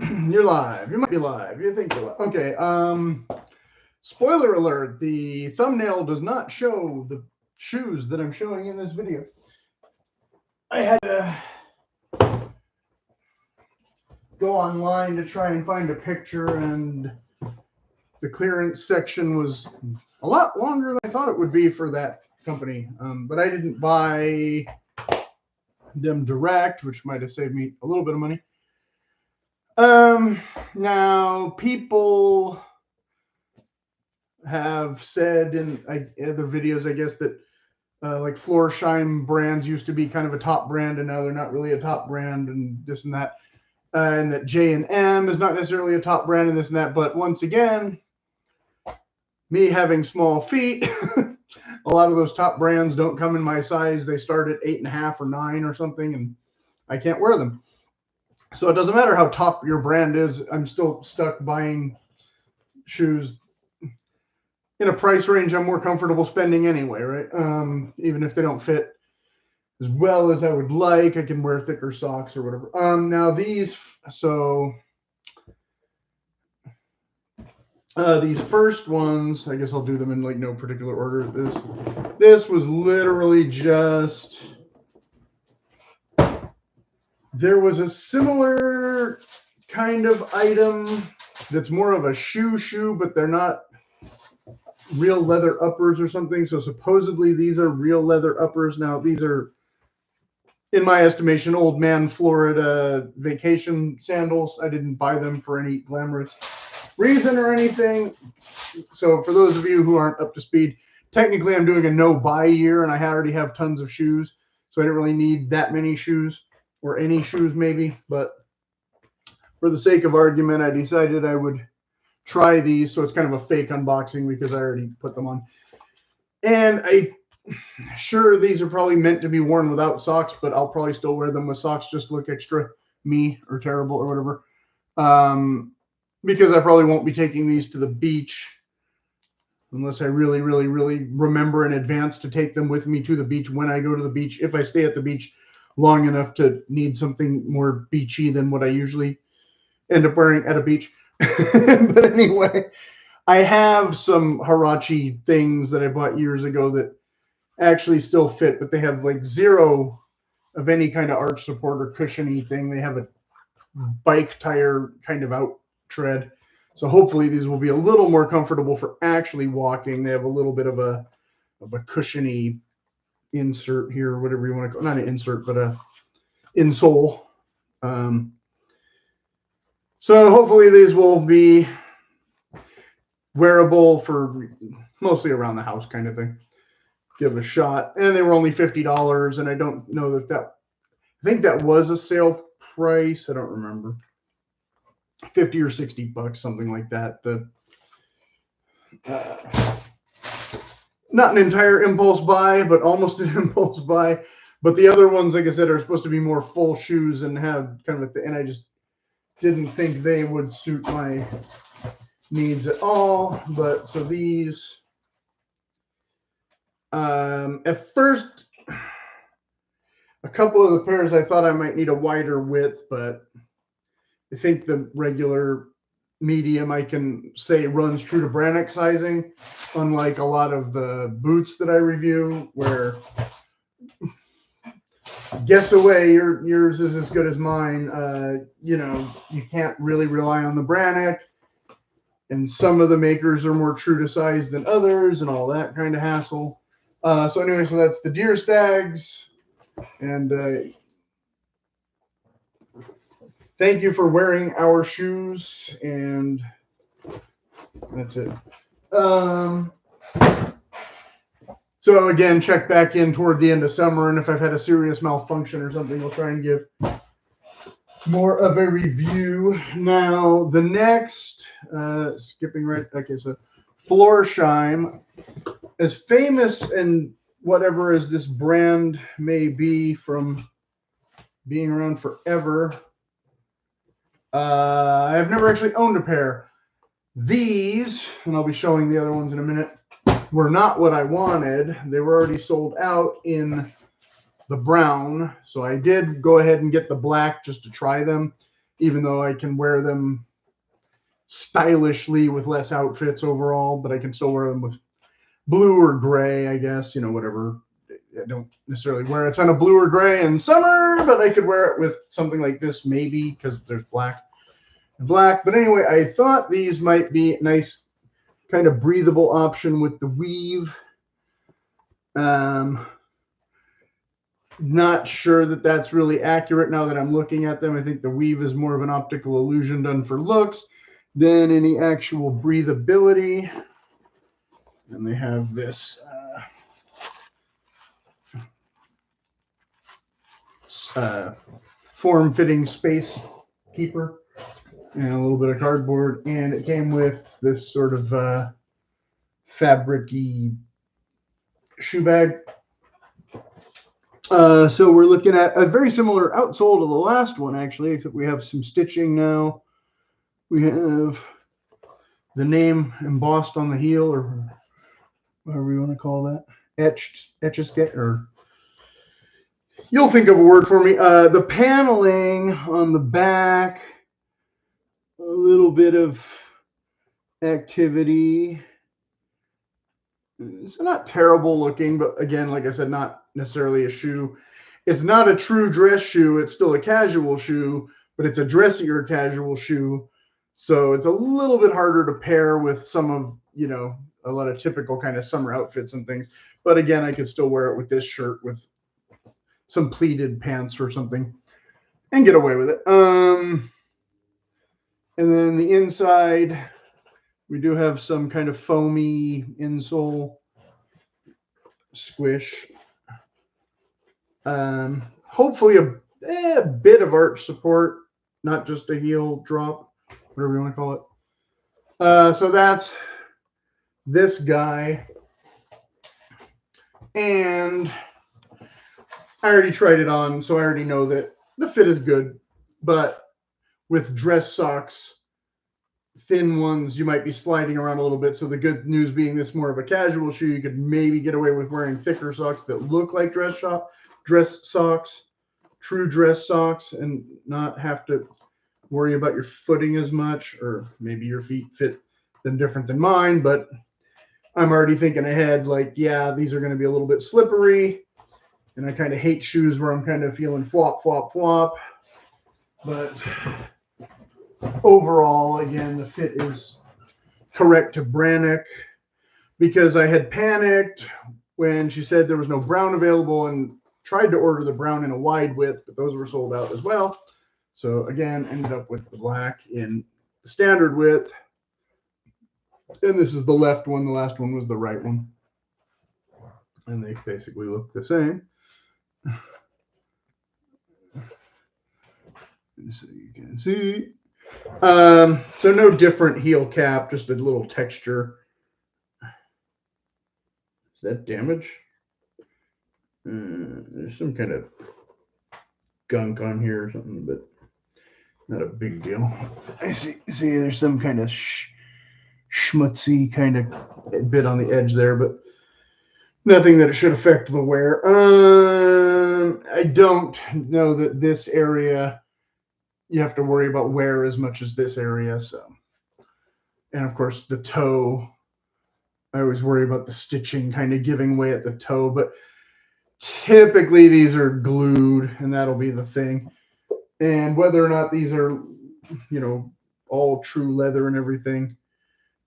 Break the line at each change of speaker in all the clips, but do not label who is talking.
You're live. You might be live. You think you're live. Okay. Spoiler alert. The thumbnail does not show the shoes that I'm showing in this video. I had to go online to try and find a picture, and the clearance section was a lot longer than I thought it would be for that company. But I didn't buy them direct, which might have saved me a little bit of money. Now people have said in other videos, I guess, that like Florsheim brands used to be kind of a top brand, and now they're not really a top brand, and this and that, and that J&M is not necessarily a top brand, and this and that. But once again, me having small feet, a lot of those top brands don't come in my size. They start at 8.5 or 9 or something, and I can't wear them. So it doesn't matter how top your brand is. I'm still stuck buying shoes in a price range I'm more comfortable spending anyway, right? Even if they don't fit as well as I would like, I can wear thicker socks or whatever. Now these first ones, I guess I'll do them in like no particular order. This was literally just, there was a similar kind of item that's more of a shoe, but they're not real leather uppers or something. So supposedly these are real leather uppers. Now these are, in my estimation, old man Florida vacation sandals. I didn't buy them for any glamorous reason or anything. So for those of you who aren't up to speed, technically I'm doing a no buy year, and I already have tons of shoes, so I didn't really need that many shoes, or any shoes maybe. But for the sake of argument, I decided I would try these. So it's kind of a fake unboxing because I already put them on. And sure, these are probably meant to be worn without socks, but I'll probably still wear them with socks just to look extra me or terrible or whatever. Because I probably won't be taking these to the beach unless I really, really, really remember in advance to take them with me to the beach when I go to the beach, if I stay at the beach long enough to need something more beachy than what I usually end up wearing at a beach. But anyway, I have some Huarache things that I bought years ago that actually still fit, but they have like zero of any kind of arch support or cushiony thing. They have a bike tire kind of out tread. So hopefully these will be a little more comfortable for actually walking. They have a little bit of a cushiony insert here, or whatever you want to call it. Not an insert, but a insole. So hopefully these will be wearable for mostly around the house kind of thing. Give a shot. And they were only $50, and I don't know that I think that was a sale price. I don't remember. 50 or 60 bucks, something like that. Not an entire impulse buy, but almost an impulse buy. But the other ones, like I said, are supposed to be more full shoes and have kind of and I just didn't think they would suit my needs at all. But so these, at first, a couple of the pairs I thought I might need a wider width, but I think the regular medium I can say runs true to Brannock sizing, unlike a lot of the boots that I review, where guess away, yours is as good as mine. You know, you can't really rely on the Brannock, and some of the makers are more true to size than others, and all that kind of hassle. So anyway, so that's the Deer Stags, and thank you for wearing our shoes, and that's it. So again, check back in toward the end of summer, and if I've had a serious malfunction or something, I'll try and give more of a review. Now, the next, skipping right, okay, so Florsheim, as famous and whatever as this brand may be from being around forever, I've never actually owned a pair. These, and I'll be showing the other ones in a minute, were not what I wanted. They were already sold out in the brown, so I did go ahead and get the black just to try them. even though I can wear them stylishly with less outfits overall, but I can still wear them with blue or gray, I guess, you know, whatever. I don't necessarily wear a ton of blue or gray in summer, but I could wear it with something like this maybe because there's black and black. But anyway, I thought these might be a nice kind of breathable option with the weave. Not sure that that's really accurate now that I'm looking at them. I think the weave is more of an optical illusion done for looks than any actual breathability. And they have this form-fitting space keeper and a little bit of cardboard, and it came with this sort of fabric-y shoe bag. So we're looking at a very similar outsole to the last one, actually, except we have some stitching now. We have the name embossed on the heel, or whatever you want to call that, etch-a-sketch, or you'll think of a word for me. The paneling on the back, a little bit of activity. It's not terrible looking, but again, like I said, not necessarily a shoe. It's not a true dress shoe. It's still a casual shoe, but it's a dressier casual shoe. So it's a little bit harder to pair with some of, you know, a lot of typical kind of summer outfits and things. But again, I could still wear it with this shirt with some pleated pants or something and get away with it. And then the inside, we do have some kind of foamy insole squish. Hopefully a bit of arch support, not just a heel drop, whatever you want to call it. So that's this guy. And I already tried it on, so I already know that the fit is good. But with dress socks, thin ones, you might be sliding around a little bit. So the good news being this more of a casual shoe, you could maybe get away with wearing thicker socks that look like dress socks, true dress socks, and not have to worry about your footing as much, or maybe your feet fit them different than mine. But I'm already thinking ahead, like, yeah, these are going to be a little bit slippery, and I kind of hate shoes where I'm kind of feeling flop, flop, flop. But overall, again, the fit is correct to Brannick, because I had panicked when she said there was no brown available and tried to order the brown in a wide width, but those were sold out as well. So again, ended up with the black in the standard width. And this is the left one. The last one was the right one. And they basically look the same. So you can see. So no different heel cap, just a little texture. Is that damage? There's some kind of gunk on here or something, but not a big deal. I see there's some kind of schmutzy kind of bit on the edge there, but nothing that it should affect the wear. I don't know that this area you have to worry about wear as much as this area. So, and of course the toe, I always worry about the stitching kind of giving way at the toe, but typically these are glued, and that'll be the thing. And whether or not these are, you know, all true leather and everything,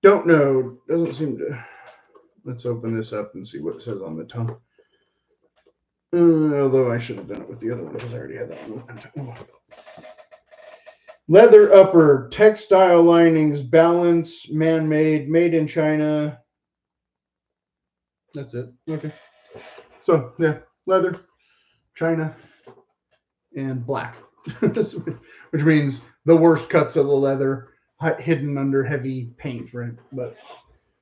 don't know. Doesn't seem to. Let's open this up and see what it says on the tongue. Although I should have done it with the other one because I already had that one open. Leather upper, textile linings, balance, man-made, made in China. That's it. Okay. So, yeah, leather, China, and black, which means the worst cuts of the leather hidden under heavy paint, right? But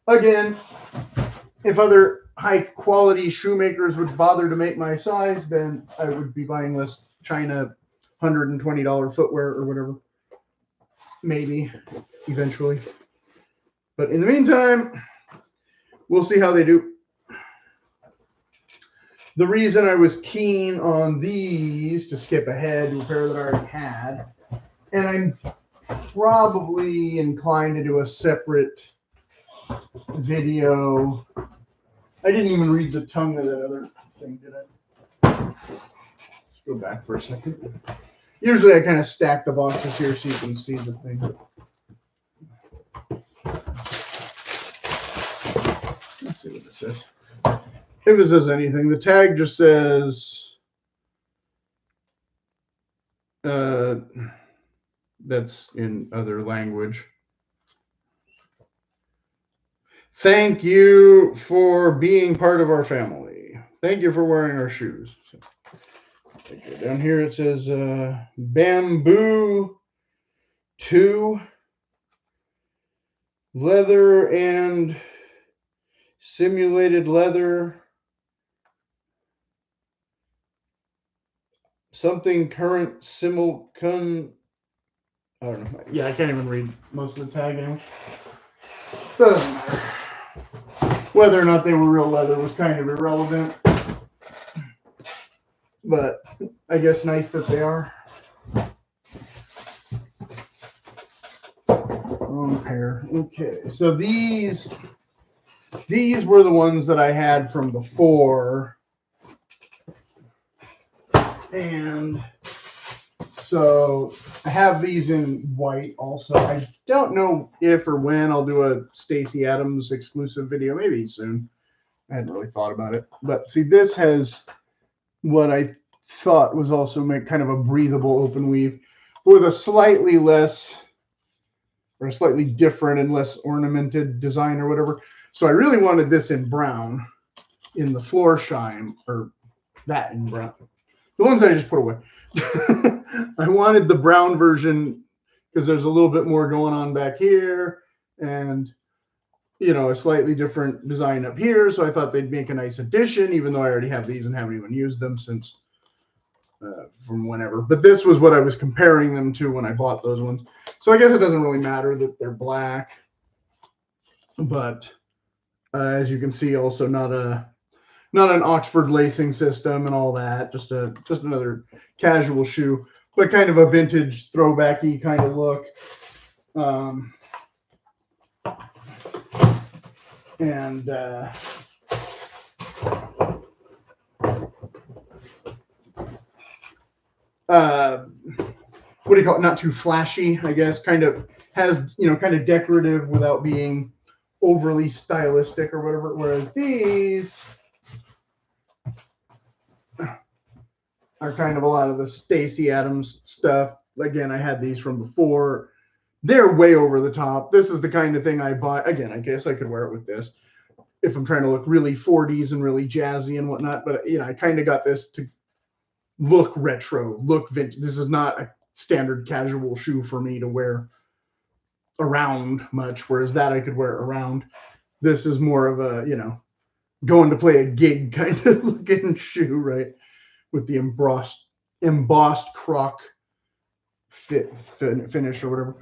again, if other high-quality shoemakers would bother to make my size, then I would be buying less China $120 footwear or whatever. Maybe, eventually. But in the meantime, we'll see how they do. The reason I was keen on these, to skip ahead to a pair that I already had, And I'm probably inclined to do a separate video. I didn't even read the tongue of that other thing, did I? Let's go back for a second. Usually I kind of stack the boxes here so you can see the thing. Let's see what this says. If it says anything, the tag just says that's in other language. Thank you for being part of our family. Thank you for wearing our shoes. So, down here it says bamboo 2 leather and simulated leather. Something current simulcon. I don't know. Yeah, I can't even read most of the tag anymore. Doesn't matter. Whether or not they were real leather was kind of irrelevant. But I guess nice that they are. Wrong pair. Okay, so these were the ones that I had from before. And so I have these in white also. I don't know if or when I'll do a Stacy Adams exclusive video. Maybe soon. I hadn't really thought about it. But see, this has what I thought was also kind of a breathable open weave with a slightly less or a slightly different and less ornamented design or whatever. So I really wanted this in brown in the Florsheim, or that in brown. The ones I just put away. I wanted the brown version because there's a little bit more going on back here and, you know, a slightly different design up here. So I thought they'd make a nice addition, even though I already have these and haven't even used them since from whenever. But this was what I was comparing them to when I bought those ones. So I guess it doesn't really matter that they're black. But as you can see, also not an Oxford lacing system and all that. Just another casual shoe, but kind of a vintage throwbacky kind of look. What do you call it? Not too flashy, I guess. Kind of has, you know, kind of decorative without being overly stylistic or whatever. Whereas these are kind of a lot of the Stacy Adams stuff. Again, I had these from before. They're way over the top. This is the kind of thing I bought. Again, I guess I could wear it with this if I'm trying to look really 40s and really jazzy and whatnot. But, you know, I kind of got this to look retro, look vintage. This is not a standard casual shoe for me to wear around much, whereas that I could wear around. This is more of a, you know, going to play a gig kind of looking shoe, right? With the embossed croc finish or whatever.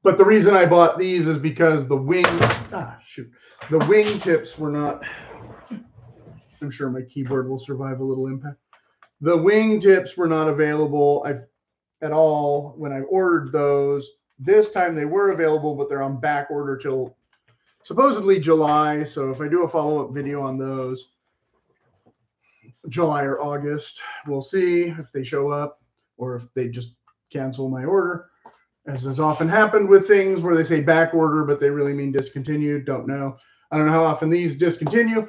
But the reason I bought these is because the wing tips were not. I'm sure my keyboard will survive a little impact. The wing tips were not available at all when I ordered those. This time they were available, but they're on back order till supposedly July. So if I do a follow-up video on those, July or August, we'll see if they show up or if they just cancel my order, as has often happened with things where they say back order, but they really mean discontinued. Don't know. I don't know how often these discontinue.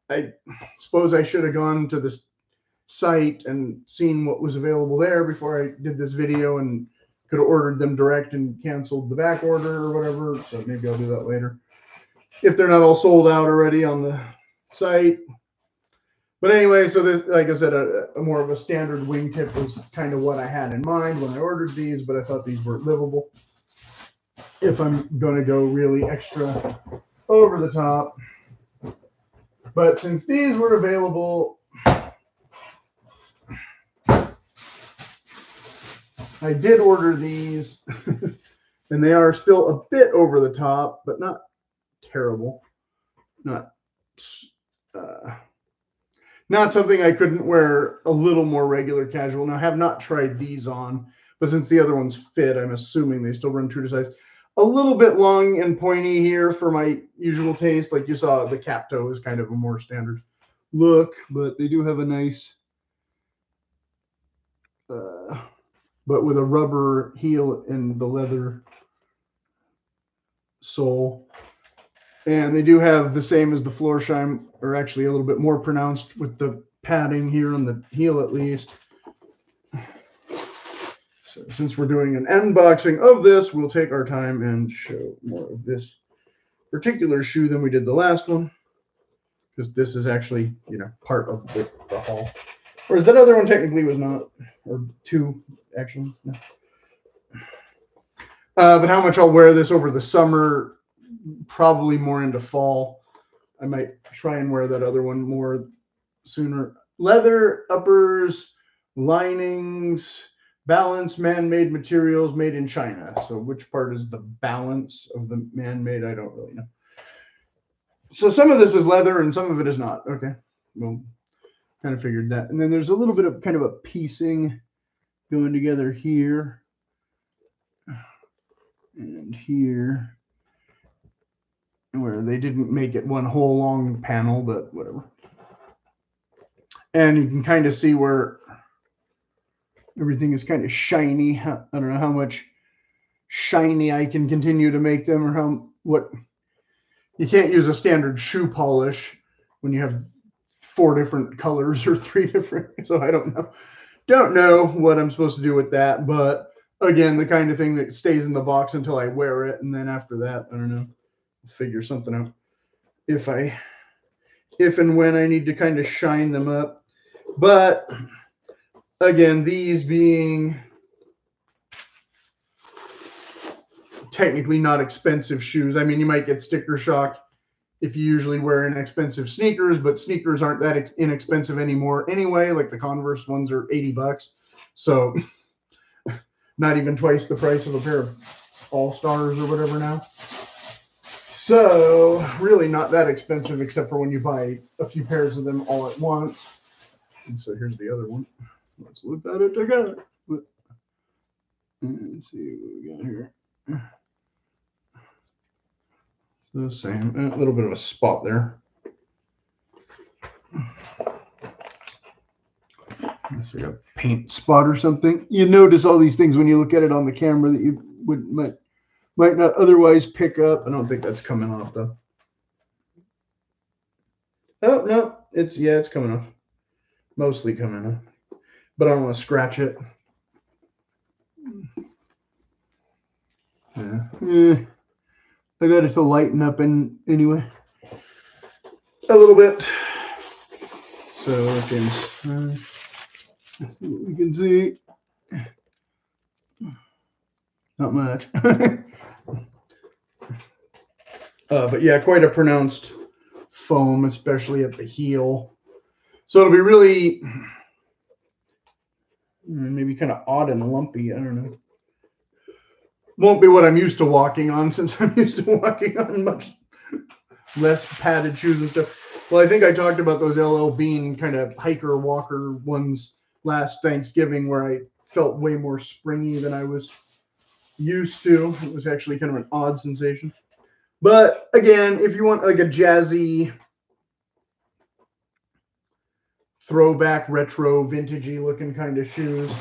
I suppose I should have gone to this site and seen what was available there before I did this video and could have ordered them direct and canceled the back order or whatever. So maybe I'll do that later if they're not all sold out already on the site. But anyway, so this, like I said, a more of a standard wingtip was kind of what I had in mind when I ordered these, but I thought these weren't livable if I'm going to go really extra over the top. But since these were available, I did order these, and they are still a bit over the top, but not terrible. Not something I couldn't wear a little more regular casual. Now, I have not tried these on, but since the other ones fit, I'm assuming they still run true to size. A little bit long and pointy here for my usual taste. Like you saw, the cap toe is kind of a more standard look, but they do have a nice, but with a rubber heel and the leather sole. And they do have the same as the Florsheim, or actually a little bit more pronounced with the padding here on the heel at least. So since we're doing an unboxing of this, we'll take our time and show more of this particular shoe than we did the last one, because this is actually, you know, part of the haul. Whereas that other one technically was not, or two actually. No. But how much I'll wear this over the summer, probably more into fall. I might try and wear that other one more sooner. Leather uppers, linings, balance, man-made materials made in China. So which part is the balance of the man-made? I don't really know. So some of this is leather and some of it is not. Okay, well, kind of figured that. And then there's a little bit of kind of a piecing going together here and here, where they didn't make it one whole long panel, but whatever. And you can kind of see where everything is kind of shiny. I don't know how much shiny I can continue to make them, or what. You can't use a standard shoe polish when you have 4 different colors or 3 different. So I don't know what I'm supposed to do with that. But again, the kind of thing that stays in the box until I wear it, and then after that, I don't know, figure something out. If and when I need to kind of shine them up. But again, these being technically not expensive shoes. I mean, you might get sticker shock if you usually wear inexpensive sneakers, but sneakers aren't that inexpensive anymore anyway. Like the Converse ones are $80. So not even twice the price of a pair of All-Stars or whatever now. So really not that expensive, except for when you buy a few pairs of them all at once. And so here's the other one. Let's look at it together. Let's see what we got here. The same, a little bit of a spot there. It's like a paint spot or something. You notice all these things when you look at it on the camera that you might not otherwise pick up. I don't think that's coming off though. Oh no, it's coming off. Mostly coming off. But I don't want to scratch it. Yeah. I got it to lighten up anyway a little bit, so we can see not much. But yeah, quite a pronounced foam, especially at the heel. So it'll be really maybe kind of odd and lumpy. I don't know. Won't be what I'm used to walking on, since I'm used to walking on much less padded shoes and stuff. Well, I think I talked about those LL Bean kind of hiker walker ones last Thanksgiving, where I felt way more springy than I was used to. It was actually kind of an odd sensation. But again, if you want like a jazzy, throwback, retro, vintagey looking kind of shoes,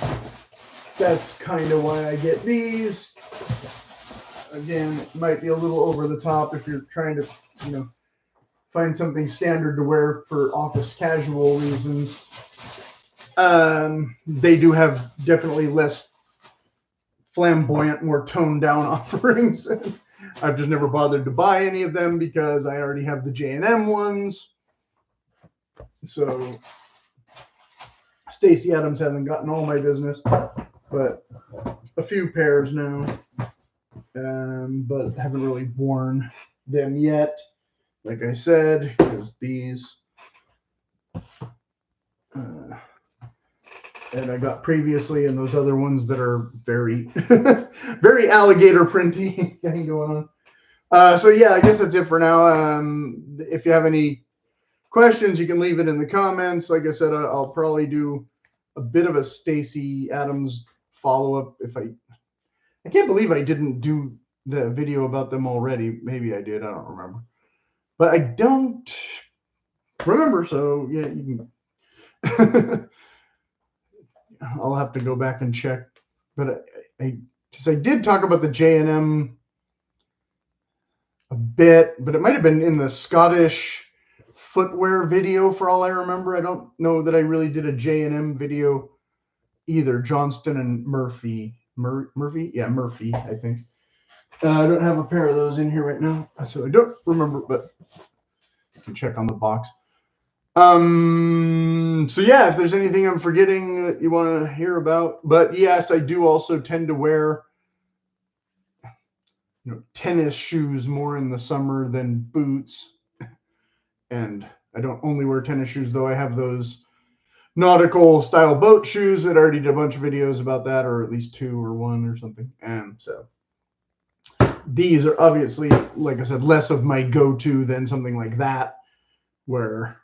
that's kind of why I get these. Again, it might be a little over the top if you're trying to, you know, find something standard to wear for office casual reasons. They do have definitely less flamboyant, more toned down offerings. I've just never bothered to buy any of them because I already have the J&M ones. So Stacy Adams hasn't gotten all my business, but a few pairs now. But haven't really worn them yet, like I said, because these and I got previously, and those other ones that are very very alligator printy thing going on. So yeah, I guess that's it for now. If you have any questions, you can leave it in the comments. Like I said, I'll probably do a bit of a Stacy Adams follow-up if I can't believe I didn't do the video about them already. Maybe I did, I don't remember. But I don't remember, so yeah, you can I'll have to go back and check. But because I did talk about the J&M a bit, but it might have been in the Scottish footwear video for all I remember. I don't know that I really did a J&M video either. Johnston and Murphy. Murphy? Yeah, Murphy, I think. I don't have a pair of those in here right now, so I don't remember, but you can check on the box. So yeah, if there's anything I'm forgetting that you want to hear about, but yes, I do also tend to wear, tennis shoes more in the summer than boots. And I don't only wear tennis shoes, though. I have those nautical style boat shoes that I already did a bunch of videos about that, or at least 2 or 1 or something. And so these are obviously, like I said, less of my go-to than something like that, where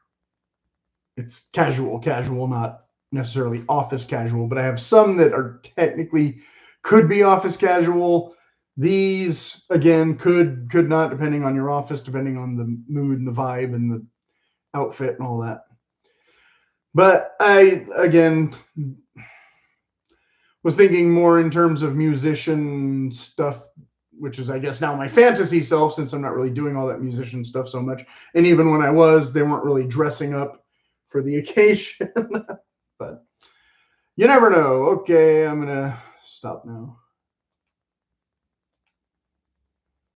it's casual, not necessarily office casual, but I have some that are technically could be office casual. These, again, could not, depending on your office, depending on the mood and the vibe and the outfit and all that. But I, again, was thinking more in terms of musician stuff, which is, I guess, now my fantasy self, since I'm not really doing all that musician stuff so much. And even when I was, they weren't really dressing up for the occasion. But you never know. Okay, I'm going to stop now.